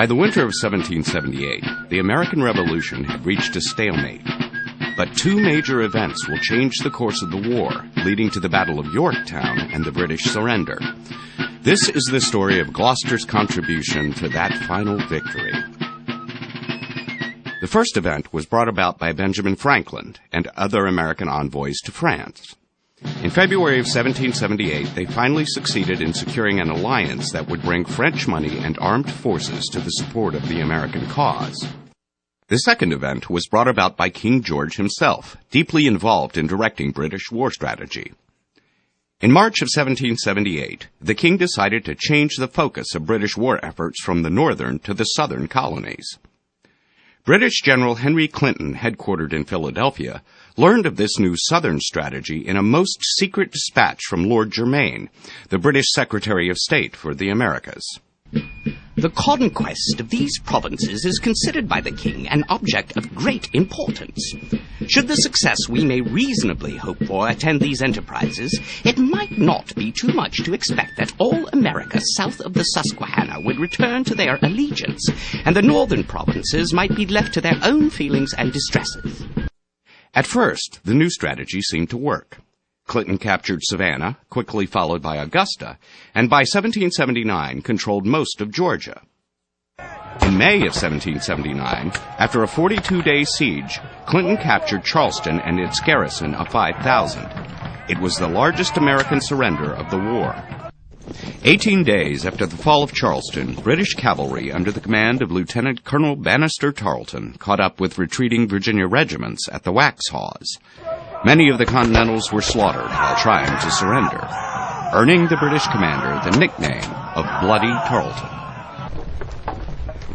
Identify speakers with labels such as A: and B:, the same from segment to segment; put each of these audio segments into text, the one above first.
A: By the winter of 1778, the American Revolution had reached a stalemate. But two major events will change the course of the war, leading to the Battle of Yorktown and the British surrender. This is the story of Gloucester's contribution to that final victory. The first event was brought about by Benjamin Franklin and other American envoys to France. In February of 1778, they finally succeeded in securing an alliance that would bring French money and armed forces to the support of the American cause. The second event was brought about by King George himself, deeply involved in directing British war strategy. In March of 1778, the king decided to change the focus of British war efforts from the northern to the southern colonies. British General Henry Clinton, headquartered in Philadelphia, learned of this new southern strategy in a most secret dispatch from Lord Germain, the British Secretary of State for the Americas.
B: The conquest of these provinces is considered by the king an object of great importance. Should the success we may reasonably hope for attend these enterprises, it might not be too much to expect that all America south of the Susquehanna would return to their allegiance, and the northern provinces might be left to their own feelings and distresses.
A: At first, the new strategy seemed to work. Clinton captured Savannah, quickly followed by Augusta, and by 1779 controlled most of Georgia. In May of 1779, after a 42-day siege, Clinton captured Charleston and its garrison of 5,000. It was the largest American surrender of the war. 18 days after the fall of Charleston, British cavalry under the command of Lieutenant Colonel Banastre Tarleton caught up with retreating Virginia regiments at the Waxhaws. Many of the Continentals were slaughtered while trying to surrender, earning the British commander the nickname of Bloody Tarleton.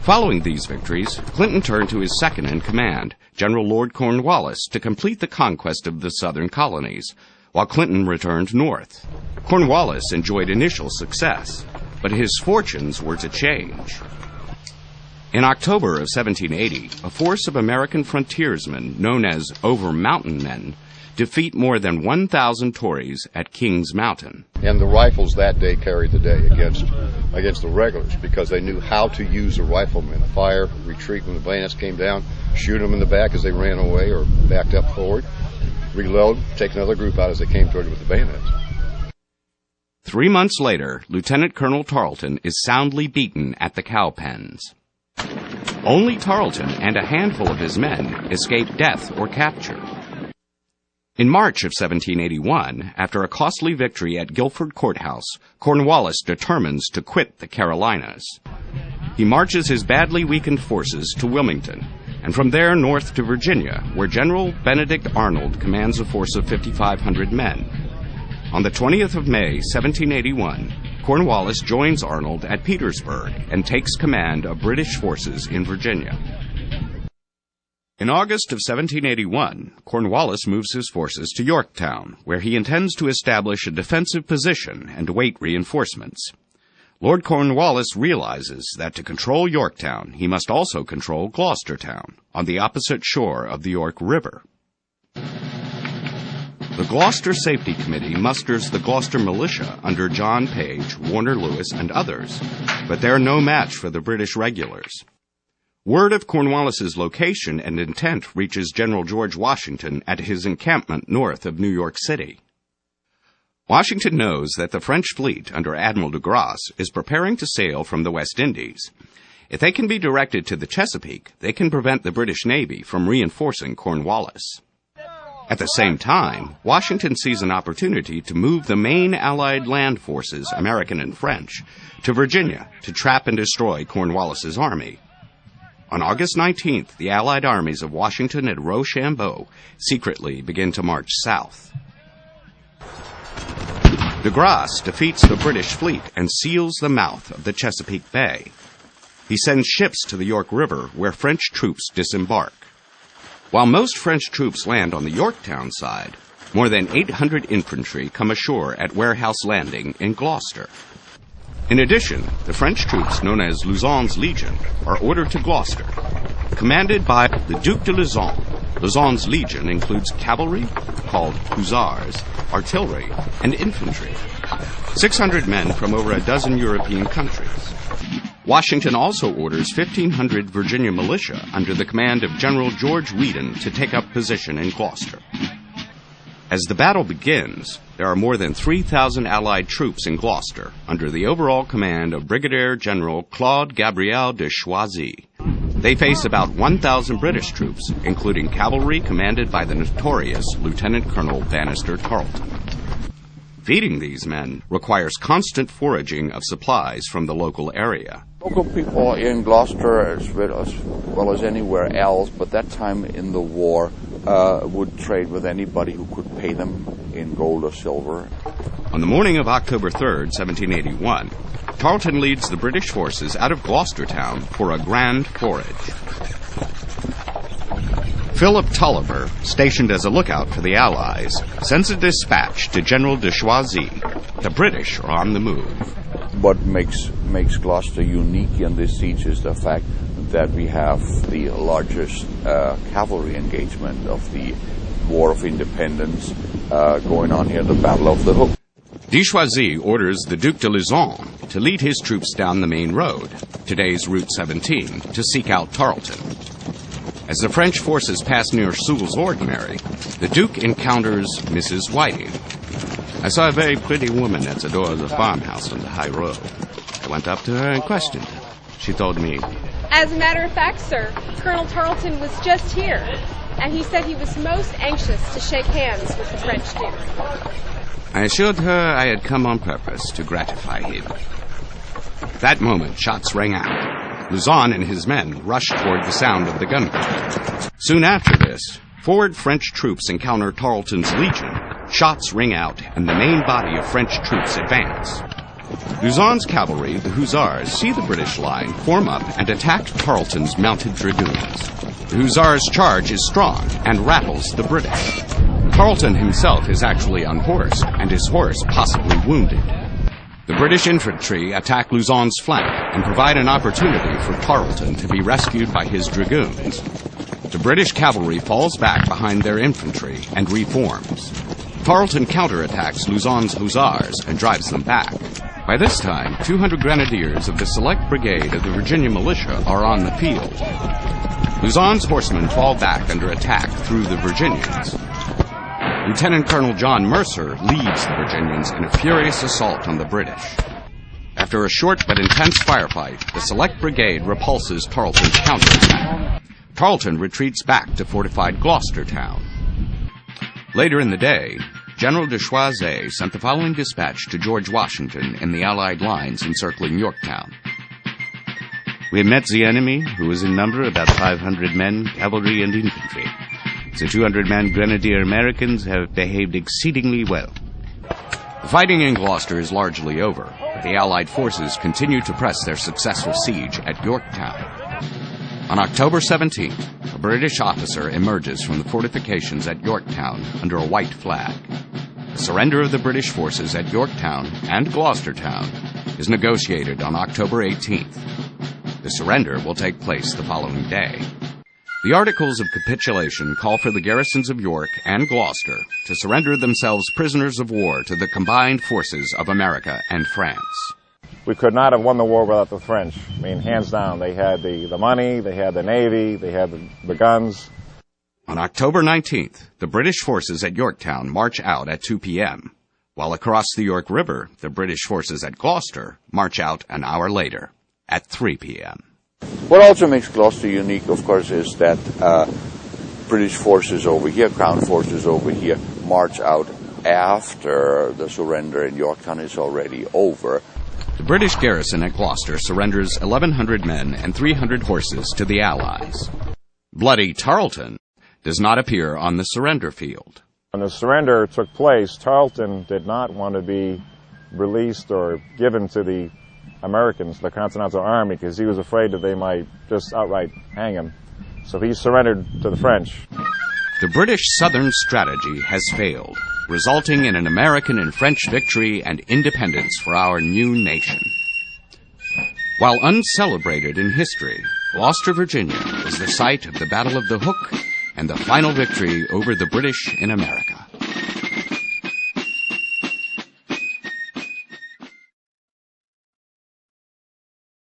A: Following these victories, Clinton turned to his second-in-command, General Lord Cornwallis, to complete the conquest of the southern colonies, while Clinton returned north. Cornwallis enjoyed initial success, but his fortunes were to change. In October of 1780, a force of American frontiersmen known as Over-Mountain Men defeat more than 1,000 Tories at Kings Mountain.
C: And the rifles that day carried the day against the regulars because they knew how to use the riflemen. Fire, retreat when the bayonets came down, shoot them in the back as they ran away or backed up forward, reload, take another group out as they came toward you with the bayonets.
A: 3 months later, Lieutenant Colonel Tarleton is soundly beaten at the Cowpens. Only Tarleton and a handful of his men escaped death or capture. In March of 1781, after a costly victory at Guilford Courthouse, Cornwallis determines to quit the Carolinas. He marches his badly weakened forces to Wilmington, and from there north to Virginia, where General Benedict Arnold commands a force of 5,500 men. On the 20th of May, 1781, Cornwallis joins Arnold at Petersburg and takes command of British forces in Virginia. In August of 1781, Cornwallis moves his forces to Yorktown, where he intends to establish a defensive position and await reinforcements. Lord Cornwallis realizes that to control Yorktown, he must also control Gloucestertown, on the opposite shore of the York River. The Gloucester Safety Committee musters the Gloucester militia under John Page, Warner Lewis, and others, but they're no match for the British regulars. Word of Cornwallis's location and intent reaches General George Washington at his encampment north of New York City. Washington knows that the French fleet under Admiral de Grasse is preparing to sail from the West Indies. If they can be directed to the Chesapeake, they can prevent the British Navy from reinforcing Cornwallis. At the same time, Washington sees an opportunity to move the main Allied land forces, American and French, to Virginia to trap and destroy Cornwallis's army. On August 19th, the Allied armies of Washington and Rochambeau secretly begin to march south. De Grasse defeats the British fleet and seals the mouth of the Chesapeake Bay. He sends ships to the York River, where French troops disembark. While most French troops land on the Yorktown side, more than 800 infantry come ashore at Warehouse Landing in Gloucester. In addition, the French troops known as Lauzun's Legion are ordered to Gloucester. Commanded by the Duc de Lauzun, Lauzun's Legion includes cavalry, called hussars, artillery, and infantry. 600 men from over a dozen European countries. Washington also orders 1,500 Virginia militia under the command of General George Whedon to take up position in Gloucester. As the battle begins, there are more than 3,000 Allied troops in Gloucester under the overall command of Brigadier General Claude Gabriel de Choisy. They face about 1,000 British troops, including cavalry commanded by the notorious Lieutenant Colonel Bannister Tarleton. Feeding these men requires constant foraging of supplies from the local area.
D: Local people in Gloucester, as well as anywhere else, but that time in the war, would trade with anybody who could pay them in gold or silver.
A: On the morning of October 3rd, 1781, Tarleton leads the British forces out of Gloucester town for a grand forage. Philip Tulliver, stationed as a lookout for the Allies, sends a dispatch to General de Choisy. The British are on the move.
D: What makes Gloucester unique in this siege is the fact that we have the largest cavalry engagement of the War of Independence going on here, the Battle of the Hook.
A: De Choisy orders the Duc de Luzon to lead his troops down the main road, today's Route 17, to seek out Tarleton. As the French forces pass near Sewell's Ordinary, the Duke encounters Mrs. Whiting. I saw a very pretty woman at the door of the farmhouse on the high road. I went up to her and questioned her. She told me,
E: "As a matter of fact, sir, Colonel Tarleton was just here, and he said he was most anxious to shake hands with the French Duke."
A: I assured her I had come on purpose to gratify him. That moment, shots rang out. Luzon and his men rushed toward the sound of the gunfire. Soon after this, forward French troops encounter Tarleton's legion. Shots ring out, and the main body of French troops advance. Luzon's cavalry, the Hussars, see the British line, form up, and attack Tarleton's mounted dragoons. The Hussars' charge is strong and rattles the British. Tarleton himself is actually unhorsed, and his horse possibly wounded. The British infantry attack Luzon's flank and provide an opportunity for Tarleton to be rescued by his dragoons. The British cavalry falls back behind their infantry and reforms. Tarleton counterattacks Luzon's hussars and drives them back. By this time, 200 grenadiers of the Select Brigade of the Virginia Militia are on the field. Luzon's horsemen fall back under attack through the Virginians. Lieutenant Colonel John Mercer leads the Virginians in a furious assault on the British. After a short but intense firefight, the Select Brigade repulses Tarleton's counterattack. Tarleton retreats back to fortified Gloucester town. Later in the day, General de Choisy sent the following dispatch to George Washington in the Allied lines encircling Yorktown. "We have met the enemy, who is in number about 500 men, cavalry and infantry. The 200-man Grenadier Americans have behaved exceedingly well." The fighting in Gloucester is largely over, but the Allied forces continue to press their successful siege at Yorktown. On October 17th, a British officer emerges from the fortifications at Yorktown under a white flag. The surrender of the British forces at Yorktown and Gloucestertown is negotiated on October 18th. The surrender will take place the following day. The Articles of Capitulation call for the garrisons of York and Gloucester to surrender themselves prisoners of war to the combined forces of America and France.
F: We could not have won the war without the French. I mean, hands down. They had the money, they had the navy, they had the guns.
A: On October 19th, the British forces at Yorktown march out at 2 p.m., while across the York River, the British forces at Gloucester march out an hour later at 3 p.m.
D: What also makes Gloucester unique, of course, is that British forces over here, Crown forces over here, march out after the surrender in Yorktown is already over.
A: The British garrison at Gloucester surrenders 1,100 men and 300 horses to the Allies. Bloody Tarleton does not appear on the surrender field.
F: When the surrender took place, Tarleton did not want to be released or given to the Americans, the Continental Army, because he was afraid that they might just outright hang him. So he surrendered to the French.
A: The British Southern strategy has failed, resulting in an American and French victory and independence for our new nation. While uncelebrated in history, Gloucester, Virginia was the site of the Battle of the Hook and the final victory over the British in America.